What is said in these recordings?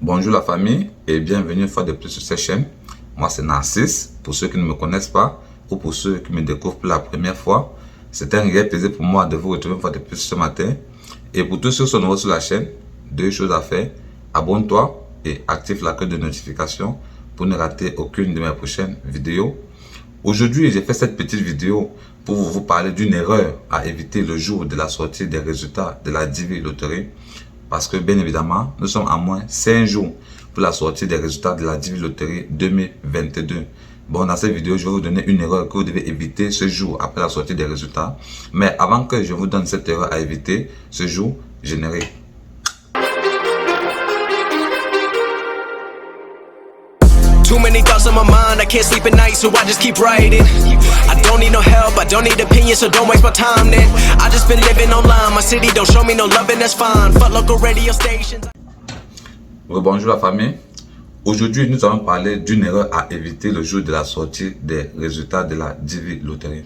Bonjour la famille et bienvenue une fois de plus sur cette chaîne. Moi c'est Narcisse, pour ceux qui ne me connaissent pas ou pour ceux qui me découvrent pour la première fois. C'est un réel plaisir pour moi de vous retrouver une fois de plus ce matin. Et pour tous ceux qui sont nouveaux sur la chaîne, deux choses à faire. Abonne-toi et active la cloche de notification pour ne rater aucune de mes prochaines vidéos. Aujourd'hui, j'ai fait cette petite vidéo pour vous parler d'une erreur à éviter le jour de la sortie des résultats de la Divi Loterie. Parce que bien évidemment, nous sommes à moins 5 jours pour la sortie des résultats de la Divi Loterie 2022. Bon, dans cette vidéo, je vais vous donner une erreur que vous devez éviter ce jour après la sortie des résultats. Mais avant que je vous donne cette erreur à éviter ce jour, générique. Too many thoughts on my mind, I can't sleep at night, so I just keep writing. I don't need no help, I don't need opinions, so don't waste my time then. I just been living online, my city don't show me no love and that's fine. Fuck local radio stations. Bonjour la famille. Aujourd'hui, nous allons parler d'une erreur à éviter le jour de la sortie des résultats de la Divi Loterie.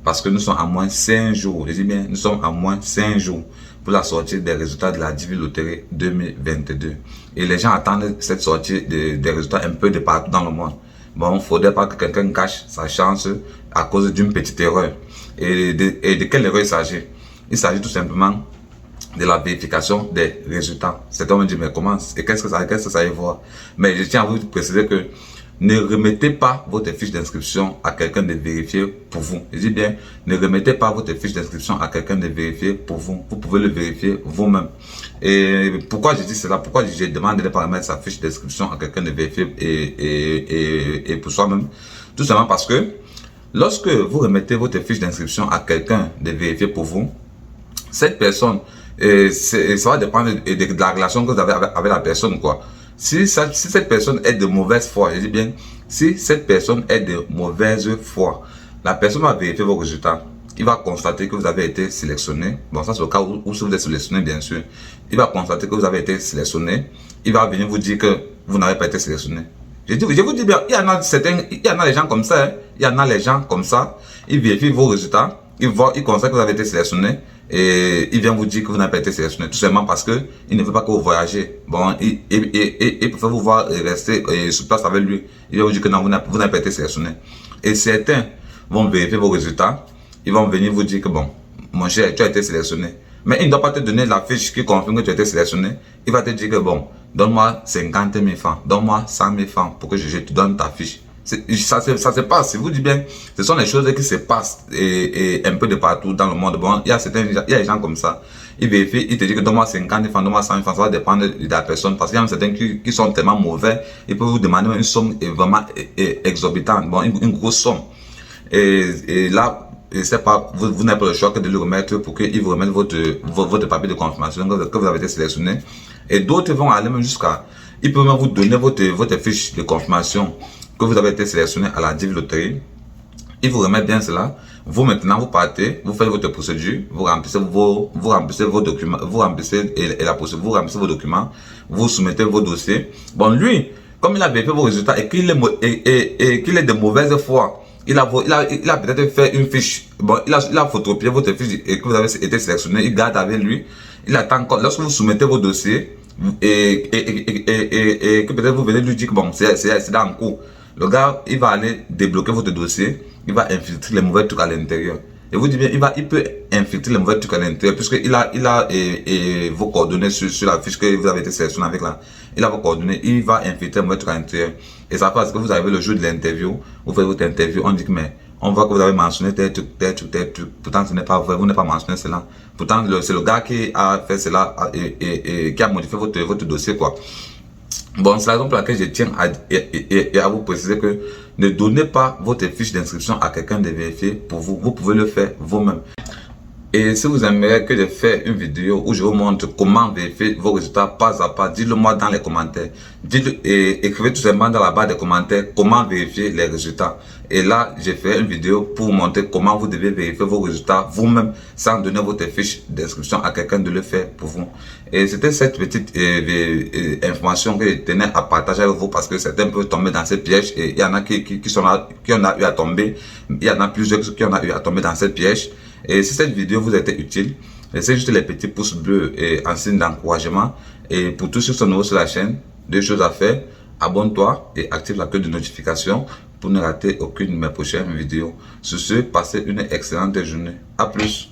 Parce que nous sommes à moins 5 jours, je dis bien, nous sommes à moins 5 jours pour la sortie des résultats de la Divi Loterie 2022. Et les gens attendent cette sortie des résultats un peu de partout dans le monde. Bon, il ne faudrait pas que quelqu'un cache sa chance à cause d'une petite erreur. Et de quelle erreur il s'agit? Il s'agit tout simplement de la vérification des résultats. Certains vont dire, mais comment? Et qu'est-ce que ça y voir? Mais je tiens à vous préciser que ne remettez pas votre fiche d'inscription à quelqu'un de vérifier pour vous. Je dis bien, ne remettez pas votre fiche d'inscription à quelqu'un de vérifier pour vous. Vous pouvez le vérifier vous-même. Et pourquoi je dis cela? Pourquoi je demande de ne pas remettre sa fiche d'inscription à quelqu'un de vérifier et pour soi-même? Tout simplement parce que lorsque vous remettez votre fiche d'inscription à quelqu'un de vérifier pour vous, cette personne, ça va dépendre de la relation que vous avez avec la personne, quoi. Si cette personne est de mauvaise foi, je dis bien, si cette personne est de mauvaise foi, la personne va vérifier vos résultats. Il va constater que vous avez été sélectionné. Bon, ça c'est au cas où si vous êtes sélectionné, bien sûr. Il va constater que vous avez été sélectionné. Il va venir vous dire que vous n'avez pas été sélectionné. Je vous dis bien, il y en a des gens comme ça, hein. Il y en a les gens comme ça. Ils vérifient vos résultats. Ils constatent que vous avez été sélectionné. Et il vient vous dire que vous n'avez pas été sélectionné, tout simplement parce que il ne veut pas que vous voyagez. Bon, il préfère vous voir rester sur place avec lui. Il va vous dire que non, vous n'avez pas été sélectionné. Et certains vont vérifier vos résultats. Ils vont venir vous dire que bon, mon cher, tu as été sélectionné. Mais il ne doit pas te donner la fiche qui confirme que tu as été sélectionné. Il va te dire que bon, donne-moi 50 000 francs, donne-moi 100 000 francs pour que je te donne ta fiche. Ça se passe, je vous dis bien, ce sont les choses qui se passent et un peu de partout dans le monde. Bon, il y a des gens comme ça, ils vérifient, ils te disent que donne-moi 50 000 francs, donne-moi 100 000 francs, ça va dépendre de la personne, parce qu'il y a certains qui sont tellement mauvais, ils peuvent vous demander une somme vraiment exorbitante, bon, une grosse somme. Et là, c'est pas, vous n'avez pas le choix que de le remettre pour qu'il vous remette votre papier de confirmation que vous avez été sélectionné. Et d'autres vont aller même jusqu'à, ils peuvent même vous donner votre fiche de confirmation que vous avez été sélectionné à la Divi Loterie. Ils vous remettent bien cela. Vous maintenant, vous partez, vous faites votre procédure, vous remplissez vos documents, vous remplissez vos documents, vous soumettez vos dossiers. Bon, lui, comme il a vérifié vos résultats et qu'il est de mauvaise foi, il a peut-être fait une fiche. Bon, il a photocopié votre fiche et que vous avez été sélectionné. Il garde avec lui. Il attend lorsque vous soumettez vos dossiers et que peut-être vous venez lui dire que bon, c'est dans le cours. Le gars, il va aller débloquer votre dossier, il va infiltrer les mauvais trucs à l'intérieur. Et vous dites bien, il peut infiltrer les mauvais trucs à l'intérieur, puisqu'il a vos coordonnées sur la fiche que vous avez été sélectionné avec là. Il a vos coordonnées, il va infiltrer les mauvais trucs à l'intérieur. Et ça passe que vous arrivez le jour de l'interview, vous faites votre interview, on dit que mais on voit que vous avez mentionné tel truc. Pourtant, ce n'est pas vrai, vous n'avez pas mentionné cela. Pourtant, c'est le gars qui a fait cela et qui a modifié votre dossier, quoi. Bon, c'est la raison pour laquelle je tiens à vous préciser que ne donnez pas votre fiche d'inscription à quelqu'un de vérifier pour vous. Vous pouvez le faire vous-même. Et si vous aimeriez que je fasse une vidéo où je vous montre comment vérifier vos résultats pas à pas, dites-le moi dans les commentaires. Écrivez tout simplement dans la barre des commentaires comment vérifier les résultats. Et là, j'ai fait une vidéo pour vous montrer comment vous devez vérifier vos résultats vous-même sans donner votre fiche d'inscription à quelqu'un de le faire pour vous. Et c'était cette petite information que je tenais à partager avec vous parce que certains peuvent tomber dans ces pièges et il y en a qui en a eu à tomber. Il y en a plusieurs qui en a eu à tomber dans ces pièges. Et si cette vidéo vous a été utile, laissez juste les petits pouces bleus et en signe d'encouragement. Et pour tous ceux qui sont nouveaux sur la chaîne, deux choses à faire. Abonne-toi et active la cloche de notification pour ne rater aucune de mes prochaines vidéos. Sur ce, passez une excellente journée. À plus.